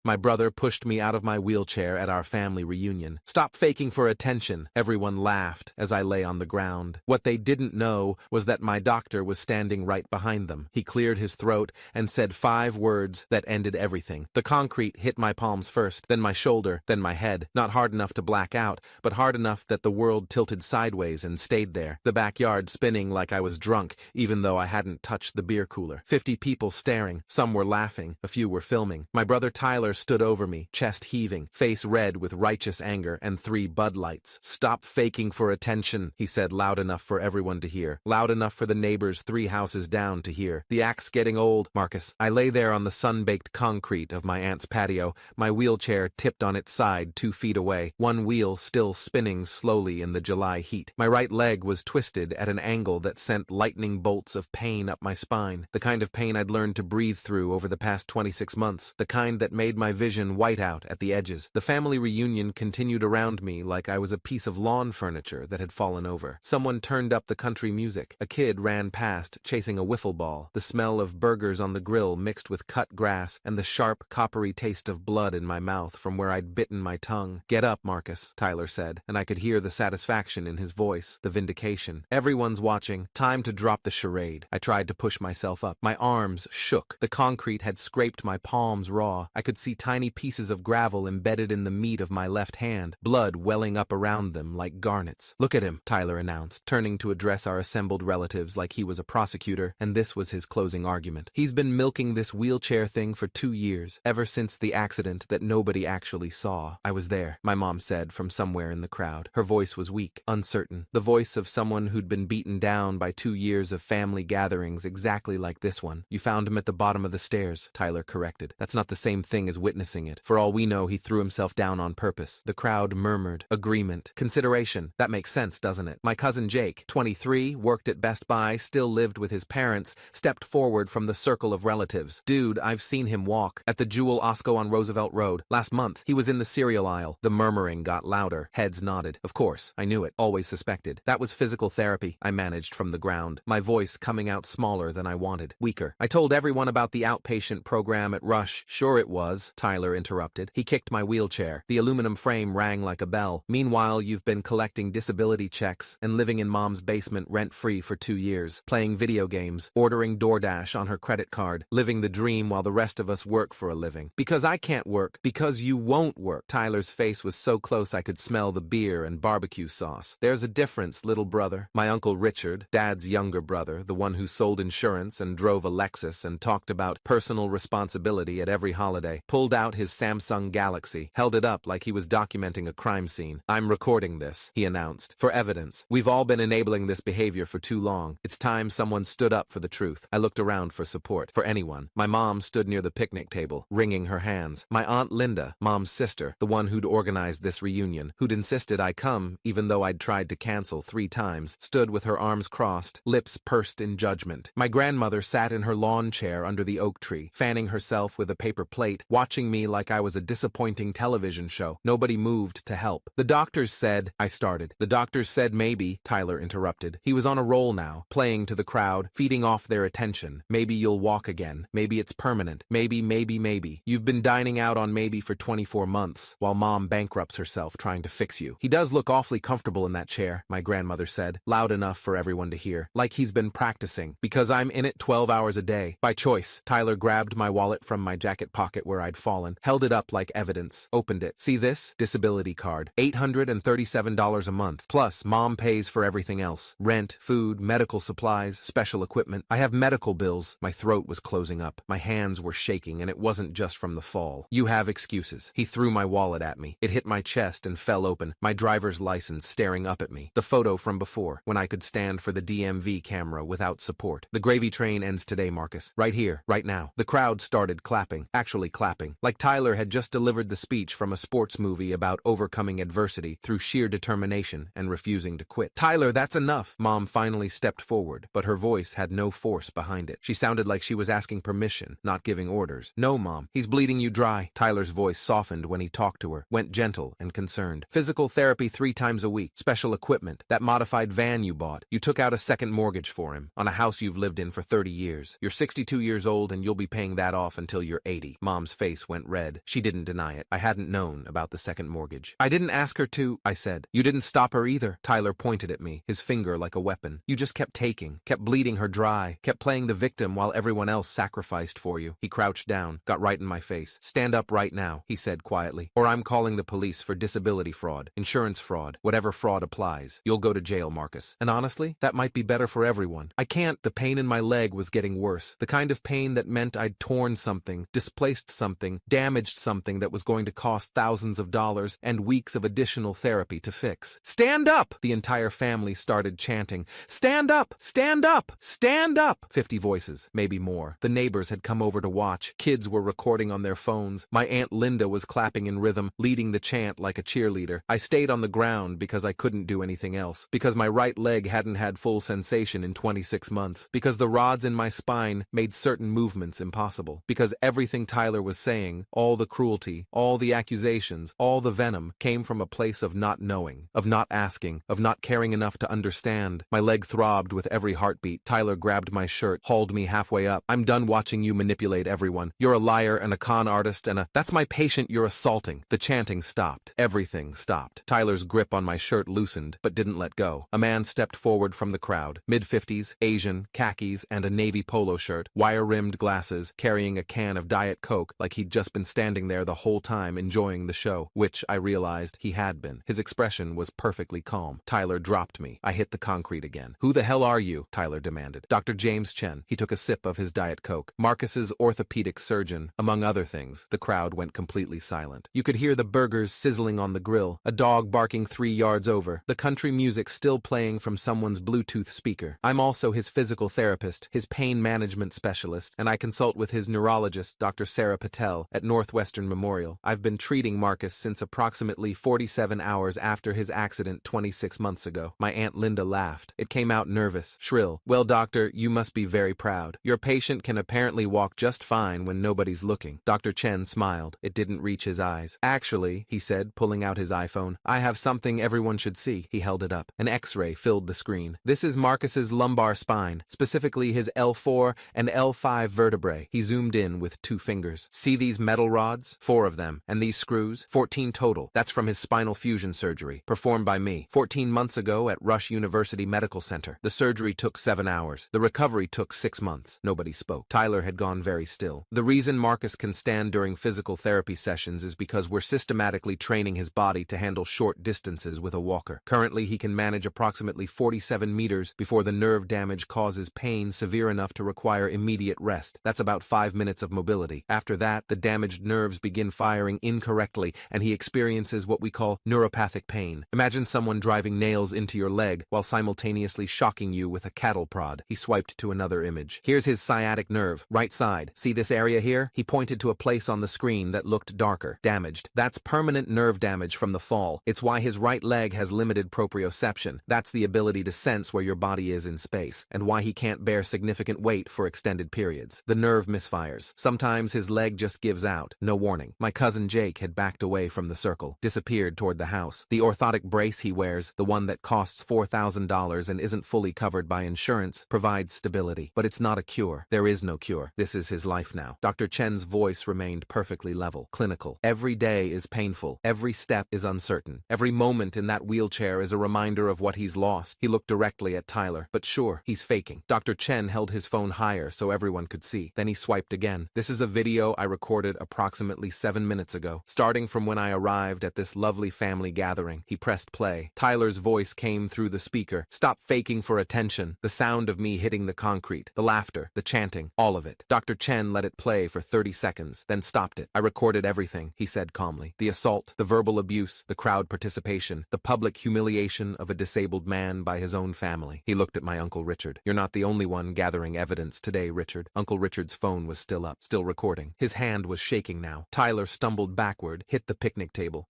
My brother pushed me out of my wheelchair at our family reunion. Stop faking for attention. Everyone laughed as I lay on the ground. What they didn't know was that my doctor was standing right behind them. He cleared his throat and said 5 words that ended everything. The concrete hit my palms first, then my shoulder, then my head. Not hard enough to black out, but hard enough that the world tilted sideways and stayed there. The backyard spinning like I was drunk, even though I hadn't touched the beer cooler. 50 people staring. Some were laughing. A few were filming. My brother Tyler stood over me, chest heaving, face red with righteous anger, and 3 Bud Lights. Stop faking for attention, he said loud enough for everyone to hear. Loud enough for the neighbors 3 houses down to hear. The act's getting old, Marcus. I lay there on the sun-baked concrete of my aunt's patio, my wheelchair tipped on its side 2 feet away, one wheel still spinning slowly in the July heat. My right leg was twisted at an angle that sent lightning bolts of pain up my spine, the kind of pain I'd learned to breathe through over the past 26 months, the kind that made my vision white out at the edges. The family reunion continued around me like I was a piece of lawn furniture that had fallen over. Someone turned up the country music. A kid ran past, chasing a wiffle ball. The smell of burgers on the grill mixed with cut grass and the sharp, coppery taste of blood in my mouth from where I'd bitten my tongue. Get up, Marcus, Tyler said, and I could hear the satisfaction in his voice, the vindication. Everyone's watching. Time to drop the charade. I tried to push myself up. My arms shook. The concrete had scraped my palms raw. I could see tiny pieces of gravel embedded in the meat of my left hand, blood welling up around them like garnets. Look at him, Tyler announced, turning to address our assembled relatives like he was a prosecutor, and this was his closing argument. He's been milking this wheelchair thing for 2 years, ever since the accident that nobody actually saw. I was there, my mom said from somewhere in the crowd. Her voice was weak, uncertain, the voice of someone who'd been beaten down by 2 years of family gatherings exactly like this one. You found him at the bottom of the stairs, Tyler corrected. That's not the same thing as witnessing it. For all we know, he threw himself down on purpose. The crowd murmured. Agreement. Consideration. That makes sense, doesn't it? My cousin Jake, 23, worked at Best Buy, still lived with his parents, stepped forward from the circle of relatives. Dude, I've seen him walk. At the Jewel Osco on Roosevelt Road. Last month. He was in the cereal aisle. The murmuring got louder. Heads nodded. Of course. I knew it. Always suspected. That was physical therapy, I managed from the ground, my voice coming out smaller than I wanted, weaker. I told everyone about the outpatient program at Rush. Sure it was, Tyler interrupted. He kicked my wheelchair. The aluminum frame rang like a bell. Meanwhile, you've been collecting disability checks and living in mom's basement rent-free for 2 years, playing video games, ordering DoorDash on her credit card, living the dream while the rest of us work for a living. Because I can't work, because you won't work. Tyler's face was so close I could smell the beer and barbecue sauce. There's a difference, little brother. My Uncle Richard, Dad's younger brother, the one who sold insurance and drove a Lexus and talked about personal responsibility at every holiday, pulled out his Samsung Galaxy, held it up like he was documenting a crime scene. I'm recording this, he announced, for evidence. We've all been enabling this behavior for too long. It's time someone stood up for the truth. I looked around for support, for anyone. My mom stood near the picnic table, wringing her hands. My Aunt Linda, Mom's sister, the one who'd organized this reunion, who'd insisted I come even though I'd tried to cancel 3 times, stood with her arms crossed, lips pursed in judgment. My grandmother sat in her lawn chair under the oak tree, fanning herself with a paper plate, watching me like I was a disappointing television show. Nobody moved to help. The doctors said, I started. The doctors said maybe, Tyler interrupted. He was on a roll now, playing to the crowd, feeding off their attention. Maybe you'll walk again. Maybe it's permanent. Maybe. You've been dining out on maybe for 24 months, while Mom bankrupts herself trying to fix you. He does look awfully comfortable in that chair, my grandmother said, loud enough for everyone to hear. Like he's been practicing. Because I'm in it 12 hours a day. By choice. Tyler grabbed my wallet from my jacket pocket where I'd fallen, held it up like evidence, opened it. See this? Disability card. $837 a month. Plus, Mom pays for everything else. Rent, food, medical supplies, special equipment. I have medical bills. My throat was closing up. My hands were shaking, and it wasn't just from the fall. You have excuses. He threw my wallet at me. It hit my chest and fell open, my driver's license staring up at me. The photo from before, when I could stand for the DMV camera without support. The gravy train ends today, Marcus. Right here, right now. The crowd started clapping, actually clapping, like Tyler had just delivered the speech from a sports movie about overcoming adversity through sheer determination and refusing to quit. Tyler, that's enough. Mom finally stepped forward, but her voice had no force behind it. She sounded like she was asking permission, not giving orders. No, Mom, he's bleeding you dry. Tyler's voice softened when he talked to her, went gentle and concerned. Physical therapy 3 times a week, special equipment, that modified van you bought. You took out a second mortgage for him, on a house you've lived in for 30 years. You're 62 years old and you'll be paying that off until you're 80. Mom's face face went red. She didn't deny it. I hadn't known about the second mortgage. I didn't ask her to, I said. You didn't stop her either. Tyler pointed at me, his finger like a weapon. You just kept taking, kept bleeding her dry, kept playing the victim while everyone else sacrificed for you. He crouched down, got right in my face. Stand up right now, he said quietly, or I'm calling the police for disability fraud, insurance fraud, whatever fraud applies. You'll go to jail, Marcus. And honestly, that might be better for everyone. I can't. The pain in my leg was getting worse. The kind of pain that meant I'd torn something, displaced something, damaged something that was going to cost thousands of dollars and weeks of additional therapy to fix. Stand up! The entire family started chanting. Stand up! Stand up! Stand up! 50 voices, maybe more. The neighbors had come over to watch. Kids were recording on their phones. My Aunt Linda was clapping in rhythm, leading the chant like a cheerleader. I stayed on the ground because I couldn't do anything else, because my right leg hadn't had full sensation in 26 months, because the rods in my spine made certain movements impossible, because everything Tyler was saying, all the cruelty, all the accusations, all the venom, came from a place of not knowing, of not asking, of not caring enough to understand. My leg throbbed with every heartbeat. Tyler grabbed my shirt, hauled me halfway up. I'm done watching you manipulate everyone. You're a liar and a con artist and that's my patient you're assaulting. The chanting stopped. Everything stopped. Tyler's grip on my shirt loosened, but didn't let go. A man stepped forward from the crowd. Mid-50s, Asian, khakis, and a navy polo shirt, wire-rimmed glasses, carrying a can of Diet Coke like he'd just been standing there the whole time enjoying the show, which I realized he had been. His expression was perfectly calm. Tyler dropped me. I hit the concrete again. Who the hell are you? Tyler demanded. Dr. James Chen. He took a sip of his Diet Coke. Marcus's orthopedic surgeon, among other things. The crowd went completely silent. You could hear the burgers sizzling on the grill, a dog barking 3 yards over, the country music still playing from someone's Bluetooth speaker. I'm also his physical therapist, his pain management specialist, and I consult with his neurologist, Dr. Sarah Patel, at Northwestern Memorial. I've been treating Marcus since approximately 47 hours after his accident 26 months ago. My Aunt Linda laughed. It came out nervous, shrill. Well, doctor, you must be very proud. Your patient can apparently walk just fine when nobody's looking. Dr. Chen smiled. It didn't reach his eyes. Actually, he said, pulling out his iPhone, I have something everyone should see. He held it up. An X-ray filled the screen. This is Marcus's lumbar spine, specifically his L4 and L5 vertebrae. He zoomed in with 2 fingers. See these metal rods? 4 of them. And these screws? 14 total. That's from his spinal fusion surgery, performed by me 14 months ago at Rush University Medical Center. The surgery took 7 hours. The recovery took 6 months. Nobody spoke. Tyler had gone very still. The reason Marcus can stand during physical therapy sessions is because we're systematically training his body to handle short distances with a walker. Currently, he can manage approximately 47 meters before the nerve damage causes pain severe enough to require immediate rest. That's about 5 minutes of mobility. After that, the damaged nerves begin firing incorrectly, and he experiences what we call neuropathic pain. Imagine someone driving nails into your leg while simultaneously shocking you with a cattle prod. He swiped to another image. Here's his sciatic nerve, right side. See this area here? He pointed to a place on the screen that looked darker, damaged. That's permanent nerve damage from the fall. It's why his right leg has limited proprioception. That's the ability to sense where your body is in space, and why he can't bear significant weight for extended periods. The nerve misfires. Sometimes his leg just gives out. No warning. My cousin Jake had backed away from the circle, disappeared toward the house. The orthotic brace he wears, the one that costs $4,000 and isn't fully covered by insurance, provides stability. But it's not a cure. There is no cure. This is his life now. Dr. Chen's voice remained perfectly level, clinical. Every day is painful. Every step is uncertain. Every moment in that wheelchair is a reminder of what he's lost. He looked directly at Tyler. But sure, he's faking. Dr. Chen held his phone higher so everyone could see. Then he swiped again. This is a video I recorded approximately 7 minutes ago, starting from when I arrived at this lovely family gathering. He pressed play. Tyler's voice came through the speaker. Stop faking for attention. The sound of me hitting the concrete, the laughter, the chanting, all of it. Dr. Chen let it play for 30 seconds, then stopped it. I recorded everything, he said calmly. The assault, the verbal abuse, the crowd participation, the public humiliation of a disabled man by his own family. He looked at my Uncle Richard. You're not the only one gathering evidence today, Richard. Uncle Richard's phone was still up, still recording. His hand was shaking now. Tyler stumbled backward, hit the picnic table.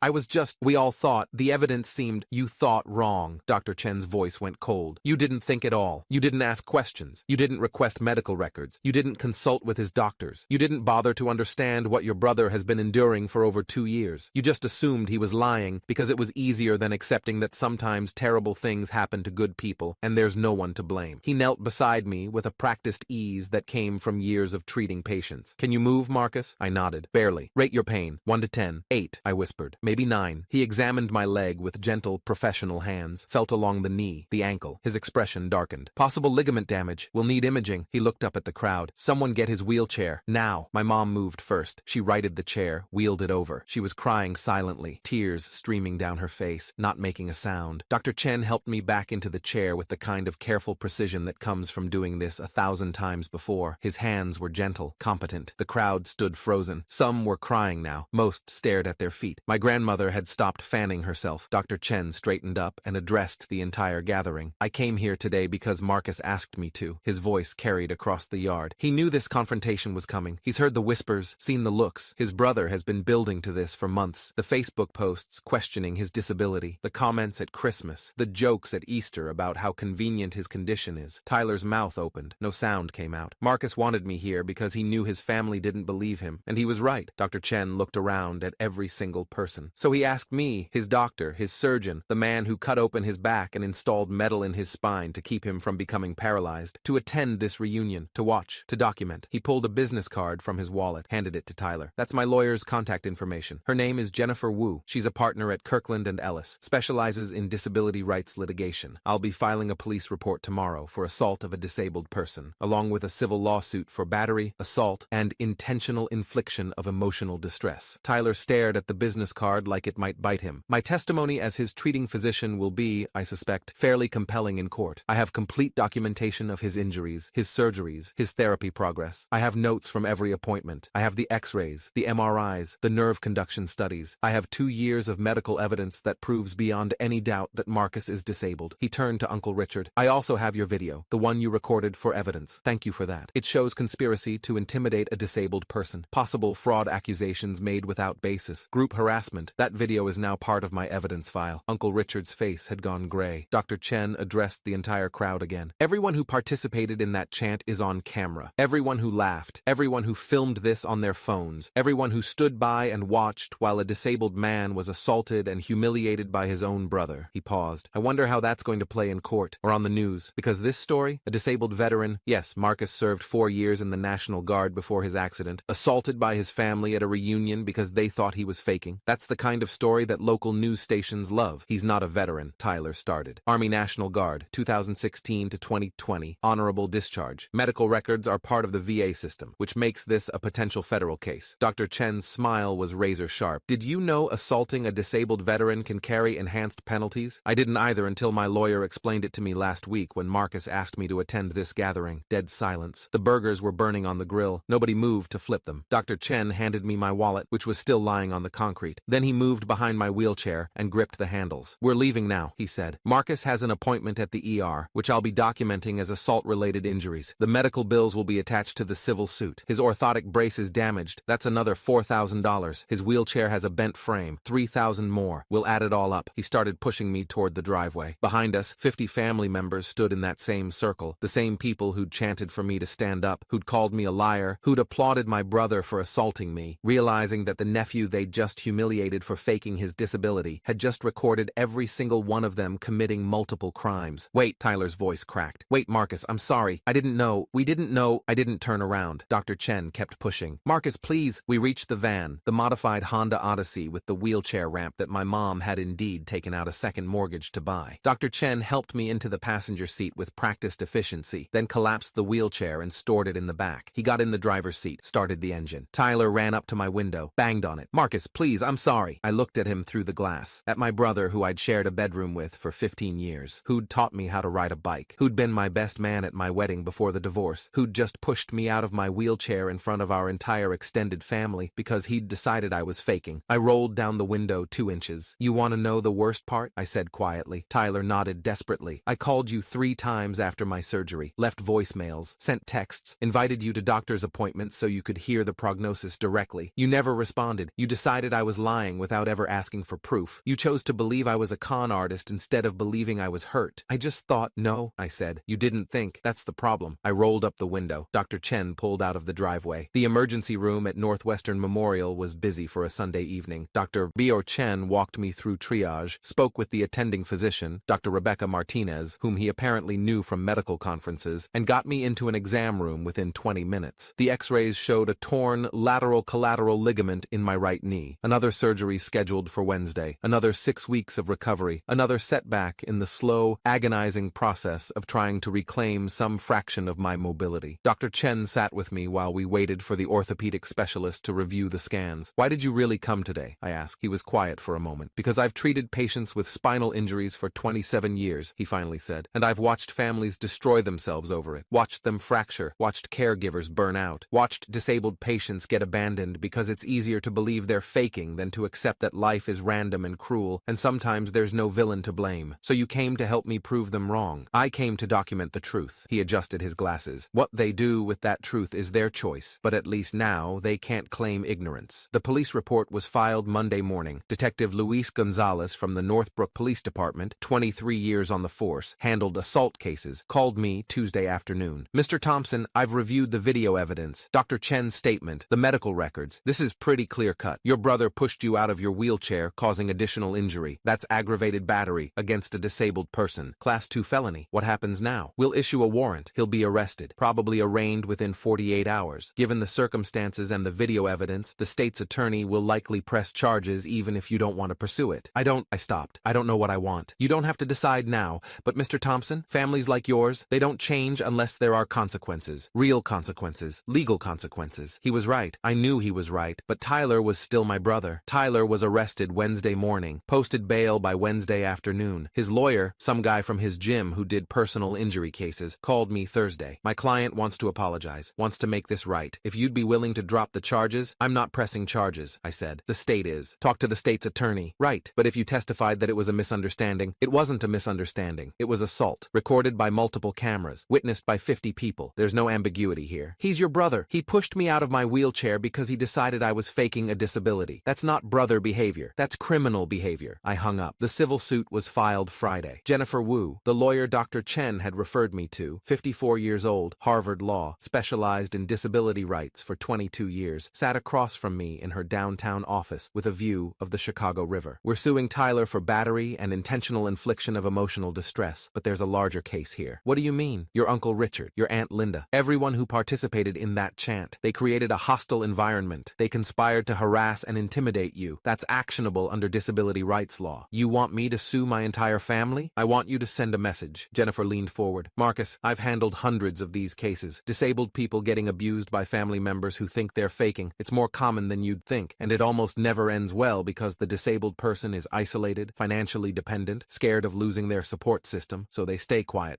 We all thought, the evidence seemed, you thought wrong. Dr. Chen's voice went cold. You didn't think at all. You didn't ask questions. You didn't request medical records. You didn't consult with his doctors. You didn't bother to understand what your brother has been enduring for over 2 years. You just assumed he was lying because it was easier than accepting that sometimes terrible things happen to good people and there's no one to blame. He knelt beside me with a practiced ease that came from years of treating patients. Can you move, Marcus? Marcus? I nodded. Barely. Rate your pain. 1 to 10. 8, I whispered. Maybe 9. He examined my leg with gentle, professional hands, felt along the knee, the ankle. His expression darkened. Possible ligament damage. We'll need imaging. He looked up at the crowd. Someone get his wheelchair. Now. My mom moved first. She righted the chair, wheeled it over. She was crying silently, tears streaming down her face, not making a sound. Dr. Chen helped me back into the chair with the kind of careful precision that comes from doing this 1,000 times before. His hands were gentle, competent. The crowd stood frozen. Some were crying now. Most stared at their feet. My grandmother had stopped fanning herself. Dr. Chen straightened up and addressed the entire gathering. I came here today because Marcus asked me to. His voice carried across the yard. He knew this confrontation was coming. He's heard the whispers, seen the looks. His brother has been building to this for months. The Facebook posts questioning his disability, the comments at Christmas, the jokes at Easter about how convenient his condition is. Tyler's mouth opened. No sound came out. Marcus wanted me here because he knew his family didn't believe him, and he was right. Dr. Chen looked around at every single person. So he asked me, his doctor, his surgeon, the man who cut open his back and installed metal in his spine to keep him from becoming paralyzed, to attend this reunion, to watch, to document. He pulled a business card from his wallet, handed it to Tyler. That's my lawyer's contact information. Her name is Jennifer Wu. She's a partner at Kirkland & Ellis, specializes in disability rights litigation. I'll be filing a police report tomorrow for assault of a disabled person, along with a civil lawsuit for battery, assault, and intentional infliction of emotional distress. Tyler stared at the business card like it might bite him. My testimony as his treating physician will be, I suspect, fairly compelling in court. I have complete documentation of his injuries, his surgeries, his therapy progress. I have notes from every appointment. I have the x-rays, the MRIs, the nerve conduction studies. I have 2 years of medical evidence that proves beyond any doubt that Marcus is disabled. He turned to Uncle Richard. I also have your video, the one you recorded for evidence. Thank you for that. It shows conspiracy to intimidate a disabled person, possible fraud accusations made without basis, group harassment. That video is now part of my evidence file. Uncle Richard's face had gone gray. Dr. Chen addressed the entire crowd again. Everyone who participated in that chant is on camera. Everyone who laughed, everyone who filmed this on their phones, everyone who stood by and watched while a disabled man was assaulted and humiliated by his own brother. He paused. I wonder how that's going to play in court or on the news, because this story, a disabled veteran, yes, Marcus served 4 years in the National Guard before his accident, assaulted by his family at a reunion because they thought he was faking. That's the kind of story that local news stations love. He's not a veteran, Tyler started. Army National Guard, 2016 to 2020, honorable discharge. Medical records are part of the VA system, which makes this a potential federal case. Dr. Chen's smile was razor sharp. Did you know assaulting a disabled veteran can carry enhanced penalties? I didn't either until my lawyer explained it to me last week when Marcus asked me to attend this gathering. Dead silence. The burgers were burning on the grill. Nobody moved to flip them. Dr. Chen handed me my wallet, which was still lying on the concrete. Then he moved behind my wheelchair and gripped the handles. We're leaving now, he said. Marcus has an appointment at the ER, which I'll be documenting as assault-related injuries. The medical bills will be attached to the civil suit. His orthotic brace is damaged. That's another $4,000. His wheelchair has a bent frame. $3,000 more. We'll add it all up. He started pushing me toward the driveway. Behind us, 50 family members stood in that same circle. The same people who'd chanted for me to stand up, who'd called me a liar, who'd applauded my brother for assaulting me, realizing that the nephew they'd just humiliated for faking his disability had just recorded every single one of them committing multiple crimes. Wait, Tyler's voice cracked. Wait, Marcus, I'm sorry. I didn't know. We didn't know. I didn't turn around. Dr. Chen kept pushing. Marcus, please. We reached the van, the modified Honda Odyssey with the wheelchair ramp that my mom had indeed taken out a second mortgage to buy. Dr. Chen helped me into the passenger seat with practiced efficiency, then collapsed the wheelchair and stored it in the back. He got in the driver's seat, started the engine. Tyler ran up to my window, banged on it. Marcus, please, I'm sorry. I looked at him through the glass, at my brother who I'd shared a bedroom with for 15 years, who'd taught me how to ride a bike, who'd been my best man at my wedding before the divorce, who'd just pushed me out of my wheelchair in front of our entire extended family because he'd decided I was faking. I rolled down the window 2 inches. You want to know the worst part? I said quietly. Tyler nodded desperately. I called you 3 times after my surgery, left voicemails, sent texts, invited you to doctor's appointments so you could hear the prognosis directly. You never responded. You decided I was lying without ever asking for proof. You chose to believe I was a con artist instead of believing I was hurt. I just thought, no, I said. You didn't think. That's the problem. I rolled up the window. Dr. Chen pulled out of the driveway. The emergency room at Northwestern Memorial was busy for a Sunday evening. Dr. Bio Chen walked me through triage, spoke with the attending physician, Dr. Rebecca Martinez, whom he apparently knew from medical conferences, and got me into an exam room within 20 minutes. The x-rays showed a torn torn lateral collateral ligament in my right knee. Another surgery scheduled for Wednesday. Another 6 weeks of recovery. Another setback in the slow, agonizing process of trying to reclaim some fraction of my mobility. Dr. Chen sat with me while we waited for the orthopedic specialist to review the scans. "Why did you really come today?" I asked. He was quiet for a moment. "Because I've treated patients with spinal injuries for 27 years, he finally said, "and I've watched families destroy themselves over it, watched them fracture, watched caregivers burn out, watched disabled patients get abandoned because it's easier to believe they're faking than to accept that life is random and cruel, and sometimes there's no villain to blame. So you came to help me prove them wrong. I came to document the truth." He adjusted his glasses. "What they do with that truth is their choice, but at least now they can't claim ignorance." The police report was filed Monday morning. Detective Luis Gonzalez from the Northbrook Police Department, 23 years on the force, handled assault cases, called me Tuesday afternoon. "Mr. Thompson, I've reviewed the video evidence, Dr. Chen's statement, the medical records. This is pretty clear-cut. Your brother pushed you out of your wheelchair, causing additional injury. That's aggravated battery against a disabled person. Class 2 felony. What happens now? We'll issue a warrant. He'll be arrested, probably arraigned within 48 hours. Given the circumstances and the video evidence, the state's attorney will likely press charges even if you don't want to pursue it." I stopped. "I don't know what I want." "You don't have to decide now, but Mr. Thompson, families like yours, they don't change unless there are consequences. Real consequences. Legal consequences." He was right. I knew he was right, but Tyler was still my brother. Tyler was arrested Wednesday morning, posted bail by Wednesday afternoon. His lawyer, some guy from his gym who did personal injury cases, called me Thursday. "My client wants to apologize, wants to make this right. If you'd be willing to drop the charges." "I'm not pressing charges," I said. "The state is." "Talk to the state's attorney." "Right, but if you testified that it was a misunderstanding." "It wasn't a misunderstanding. It was assault, recorded by multiple cameras, witnessed by 50 people. There's no ambiguity here." "He's your brother. He pushed me out of my wheelchair because he decided I was faking a disability. That's not brother behavior. That's criminal behavior." I hung up. The civil suit was filed Friday. Jennifer Wu, the lawyer Dr. Chen had referred me to, 54 years old, Harvard Law, specialized in disability rights for 22 years, sat across from me in her downtown office with a view of the Chicago River. "We're suing Tyler for battery and intentional infliction of emotional distress, but there's a larger case here." "What do you mean?" "Your Uncle Richard, your Aunt Linda, everyone who participated in that chant. They created a hostile environment. They conspired to harass and intimidate you. That's actionable under disability rights law. You want me to sue my entire family? I want you to send a message." Jennifer leaned forward. "Marcus, I've handled hundreds of these cases. Disabled people getting abused by family members who think they're faking. It's more common than you'd think, and it almost never ends well because the disabled person is isolated, financially dependent, scared of losing their support system, so they stay quiet.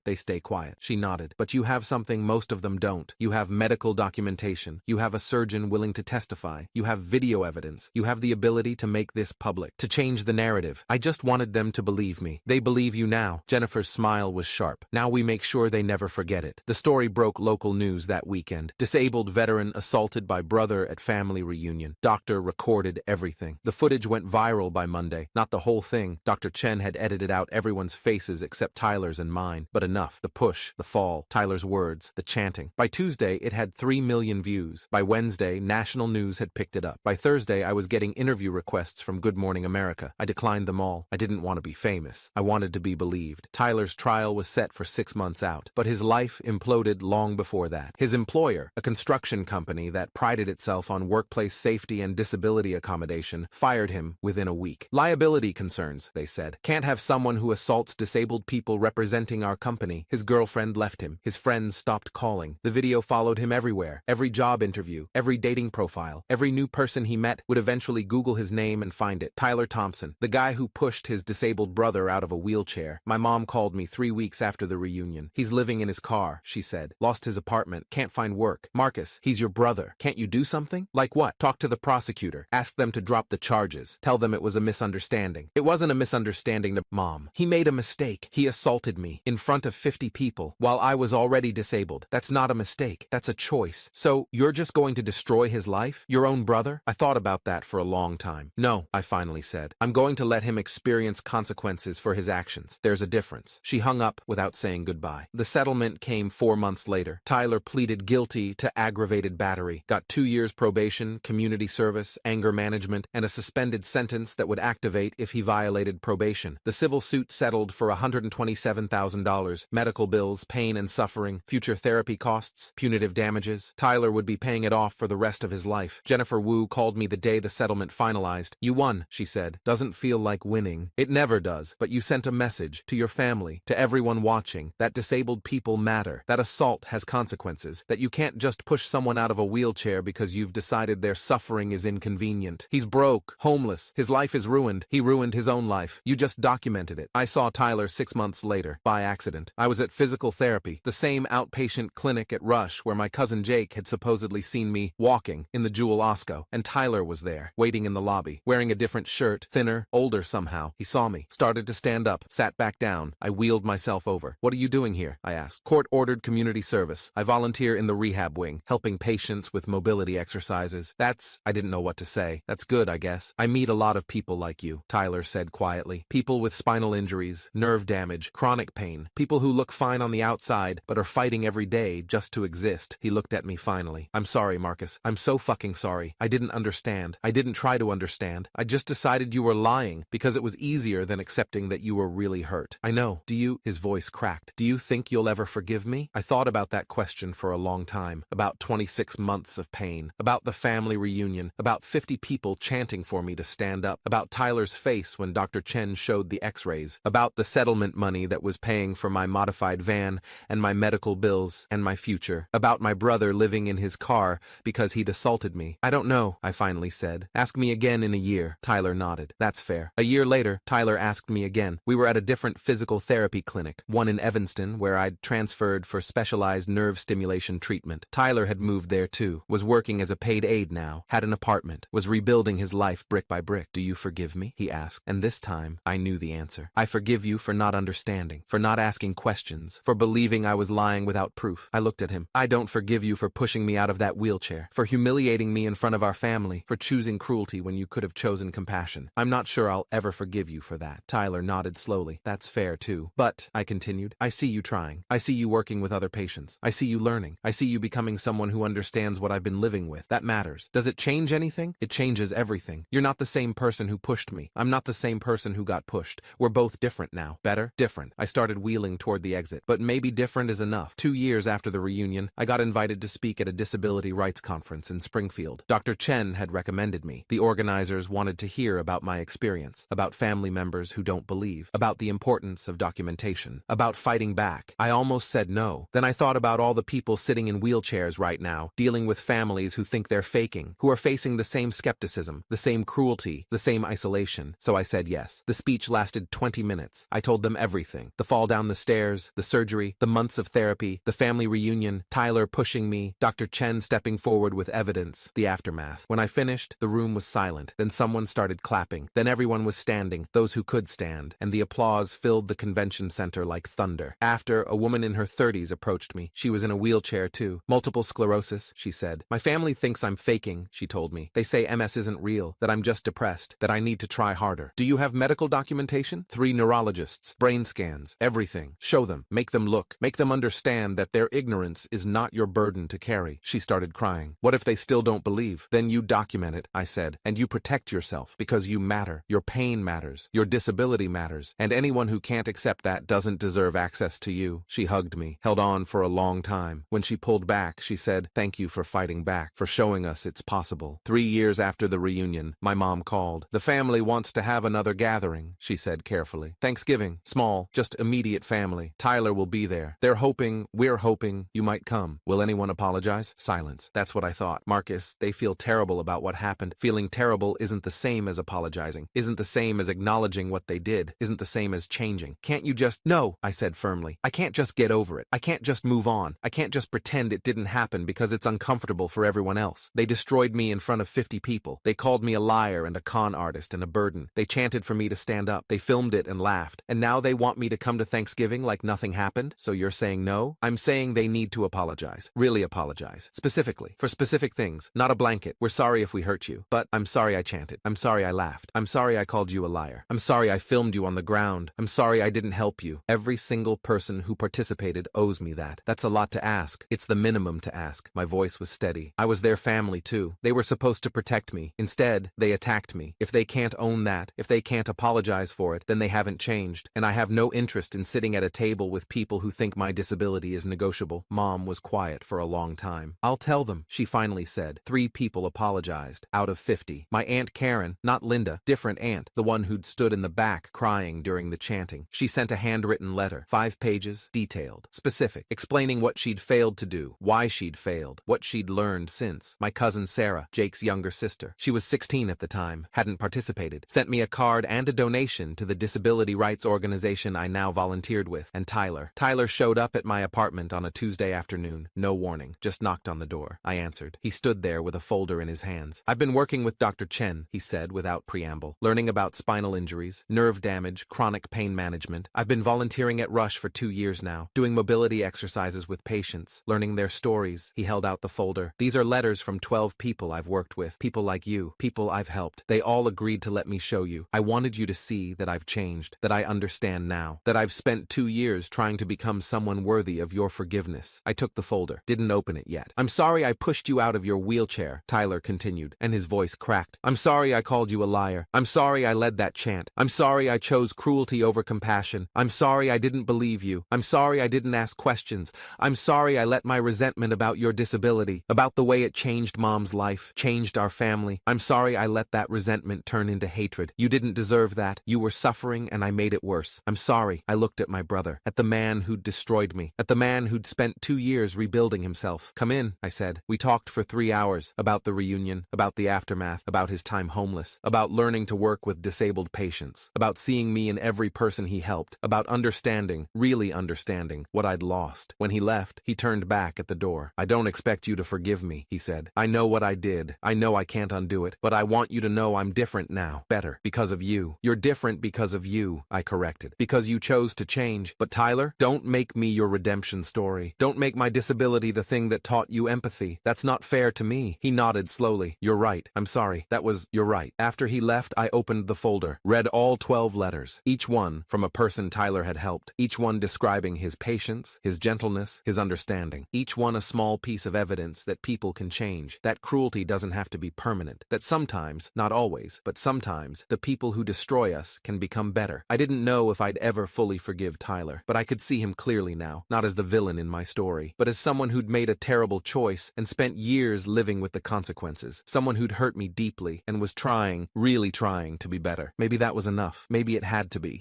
She nodded. "But you have something most of them don't. You have medical documentation. You have a surgeon willing to testify. You have video evidence. You have the ability to make this public, to change the narrative. I just wanted them to believe me. They believe you now." Jennifer's smile was sharp. "Now we make sure they never forget it." The story broke local news that weekend. Disabled veteran assaulted by brother at family reunion. Doctor recorded everything. The footage went viral by Monday. Not the whole thing. Dr. Chen had edited out everyone's faces except Tyler's and mine, but enough. The push, the fall, Tyler's words, the chanting. By Tuesday, it had 3 million views. By Wednesday, national news had picked it up. By Thursday, I was getting interview requests from Good Morning America. I declined them all. I didn't want to be famous. I wanted to be believed. Tyler's trial was set for 6 months out, but his life imploded long before that. His employer, a construction company that prided itself on workplace safety and disability accommodation, fired him within a week. "Liability concerns," they said. "Can't have someone who assaults disabled people representing our company." His girlfriend left him. His friends stopped calling. The video followed him everywhere. Every job interview, every dating profile, every new person he met would eventually Google his name and find it. Tyler Thompson, the guy who pushed his disabled brother out of a wheelchair. My mom called me 3 weeks after the reunion. "He's living in his car," she said. "Lost his apartment, can't find work." "Marcus, he's your brother. Can't you do something?" "Like what?" "Talk to the prosecutor. Ask them to drop the charges. Tell them it was a misunderstanding." "It wasn't a misunderstanding, Mom. He made a mistake. He assaulted me in front of 50 people while I was already disabled. That's not a mistake. That's a choice. So, you're just going to destroy his life? Your own brother?" I thought about that for a long time. "No," I finally said. "I'm going to let him experience consequences for his actions. There's a difference." She hung up without saying goodbye. The settlement came 4 months later. Tyler pleaded guilty to aggravated battery, got 2 years probation, community service, anger management, and a suspended sentence that would activate if he violated probation. The civil suit settled for $127,000, medical bills, pain and suffering, future therapy costs, punitive damages. Tyler would be paying it it off for the rest of his life. Jennifer Wu called me the day the settlement finalized. You won, she said. Doesn't feel like winning. It never does, but you sent a message to your family, to everyone watching, that disabled people matter, that assault has consequences, that you can't just push someone out of a wheelchair because you've decided their suffering is inconvenient. He's broke, homeless, his life is ruined. He ruined his own life. You just documented it. I saw Tyler 6 months later, by accident. I was at physical therapy, the same outpatient clinic at Rush where my cousin Jake had supposedly seen me walking in the Jewel Osco, and Tyler was there, waiting in the lobby, wearing a different shirt, thinner, older somehow. He saw me, started to stand up, sat back down. I wheeled myself over. What are you doing here? I asked. Court-ordered community service. I volunteer in the rehab wing, helping patients with mobility exercises. I didn't know what to say. That's good, I guess. I meet a lot of people like you, Tyler said quietly. People with spinal injuries, nerve damage, chronic pain. People who look fine on the outside, but are fighting every day just to exist. He looked at me finally. I'm sorry, Marcus. I'm so fucking sorry. I didn't understand. I didn't try to understand. I just decided you were lying because it was easier than accepting that you were really hurt. I know. His voice cracked. Do you think you'll ever forgive me? I thought about that question for a long time. About 26 months of pain. About the family reunion. About 50 people chanting for me to stand up. About Tyler's face when Dr. Chen showed the x-rays. About the settlement money that was paying for my modified van and my medical bills and my future. About my brother living in his car because he'd assaulted me. I don't know, I finally said. Ask me again in a year. Tyler nodded. That's fair. A year later, Tyler asked me again. We were at a different physical therapy clinic, one in Evanston where I'd transferred for specialized nerve stimulation treatment. Tyler had moved there too, was working as a paid aide now, had an apartment, was rebuilding his life brick by brick. Do you forgive me? He asked. And this time, I knew the answer. I forgive you for not understanding, for not asking questions, for believing I was lying without proof. I looked at him. I don't forgive you for pushing me out of that wheelchair, for humiliating me in front of our family, for choosing cruelty when you could have chosen compassion. I'm not sure I'll ever forgive you for that. Tyler nodded slowly. That's fair too. But, I continued, I see you trying. I see you working with other patients. I see you learning. I see you becoming someone who understands what I've been living with. That matters. Does it change anything? It changes everything. You're not the same person who pushed me. I'm not the same person who got pushed. We're both different now. Better? Different. I started wheeling toward the exit. But maybe different is enough. 2 years after the reunion, I got invited to speak at a disability rights conference in Springfield. Dr. Chen had recommended me. The organizers wanted to hear about my experience, about family members who don't believe, about the importance of documentation, about fighting back. I almost said no. Then I thought about all the people sitting in wheelchairs right now, dealing with families who think they're faking, who are facing the same skepticism, the same cruelty, the same isolation. So I said yes. The speech lasted 20 minutes. I told them everything. The fall down the stairs, the surgery, the months of therapy, the family reunion, Tyler pushing me, Dr. Chen stepping forward with evidence, the aftermath. When I finished, the room was silent. Then someone started clapping. Then everyone was standing, those who could stand, and the applause filled the convention center like thunder. After, a woman in her 30s approached me. She was in a wheelchair too. Multiple sclerosis, she said. My family thinks I'm faking, she told me. They say MS isn't real, that I'm just depressed, that I need to try harder. Do you have medical documentation? 3 neurologists, brain scans, everything. Show them, make them look, make them understand that their ignorance is not your burden to carry. She started crying. What if they still don't believe? Then you document it, I said, and you protect yourself, because you matter. Your pain matters. Your disability matters. And anyone who can't accept that doesn't deserve access to you. She hugged me, held on for a long time. When she pulled back, she said, thank you for fighting back, for showing us it's possible. 3 years after the reunion, my mom called. The family wants to have another gathering, she said carefully. Thanksgiving, small, just immediate family. Tyler will be there. We're hoping you might come. Will anyone apologize? Silence. That's what I thought. Marcus, they feel terrible about what happened. Feeling terrible isn't the same as apologizing, isn't the same as acknowledging what they did, isn't the same as changing. Can't you just— No, I said firmly. I can't just get over it. I can't just move on. I can't just pretend it didn't happen because it's uncomfortable for everyone else. They destroyed me in front of 50 people. They called me a liar and a con artist and a burden. They chanted for me to stand up. They filmed it and laughed. And now they want me to come to Thanksgiving like nothing happened? So you're saying no? I'm saying they need to apologize. Really apologize. Specifically. For specific things. Not a blanket. We're sorry if we hurt you. But I'm sorry I chanted. I'm sorry I laughed. I'm sorry I called you a liar. I'm sorry I filmed you on the ground. I'm sorry I didn't help you. Every single person who participated owes me that. That's a lot to ask. It's the minimum to ask. My voice was steady. I was their family too. They were supposed to protect me. Instead, they attacked me. If they can't own that, if they can't apologize for it, then they haven't changed. And I have no interest in sitting at a table with people who think my disability is negotiable. Mom was quiet for a long time. I'll tell Tell them, she finally said. 3 people apologized, out of 50. My Aunt Karen, not Linda, different aunt, the one who'd stood in the back crying during the chanting. She sent a handwritten letter, 5 pages, detailed, specific, explaining what she'd failed to do, why she'd failed, what she'd learned since. My cousin Sarah, Jake's younger sister, she was 16 at the time, hadn't participated, sent me a card and a donation to the disability rights organization I now volunteered with. And Tyler. Tyler showed up at my apartment on a Tuesday afternoon, no warning, just knocked on the door. I answered. He stood there with a folder in his hands. I've been working with Dr. Chen, he said without preamble, learning about spinal injuries, nerve damage, chronic pain management. I've been volunteering at Rush for 2 years now, doing mobility exercises with patients, learning their stories. He held out the folder. These are letters from 12 people I've worked with, people like you, people I've helped. They all agreed to let me show you. I wanted you to see that I've changed, that I understand now, that I've spent 2 years trying to become someone worthy of your forgiveness. I took the folder, didn't open it yet. I'm sorry I pushed you out of your wheelchair, Tyler continued, and his voice cracked. I'm sorry I called you a liar. I'm sorry I led that chant. I'm sorry I chose cruelty over compassion. I'm sorry I didn't believe you. I'm sorry I didn't ask questions. I'm sorry I let my resentment about your disability, about the way it changed Mom's life, changed our family. I'm sorry I let that resentment turn into hatred. You didn't deserve that. You were suffering and I made it worse. I'm sorry. I looked at my brother, at the man who'd destroyed me, at the man who'd spent 2 years rebuilding himself. Come in, I said. We talked for 3 hours about the reunion, about the aftermath, about his time homeless, about learning to work with disabled patients, about seeing me in every person he helped, about understanding, really understanding, what I'd lost. When he left, he turned back at the door. I don't expect you to forgive me, he said. I know what I did. I know I can't undo it, but I want you to know I'm different now, better, because of you. You're different because of you, I corrected, because you chose to change. But Tyler, don't make me your redemption story. Don't make my disability the thing that taught you empathy. That's not fair to me. He nodded slowly. You're right. I'm sorry. You're right. After he left, I opened the folder, read all 12 letters, each one from a person Tyler had helped, each one describing his patience, his gentleness, his understanding, each one a small piece of evidence that people can change, that cruelty doesn't have to be permanent, that sometimes, not always, but sometimes, the people who destroy us can become better. I didn't know if I'd ever fully forgive Tyler, but I could see him clearly now, not as the villain in my story, but as someone who'd made a terrible choice and spent years living with the consequences, someone who'd hurt me deeply and was trying, really trying to be better. Maybe that was enough. Maybe it had to be.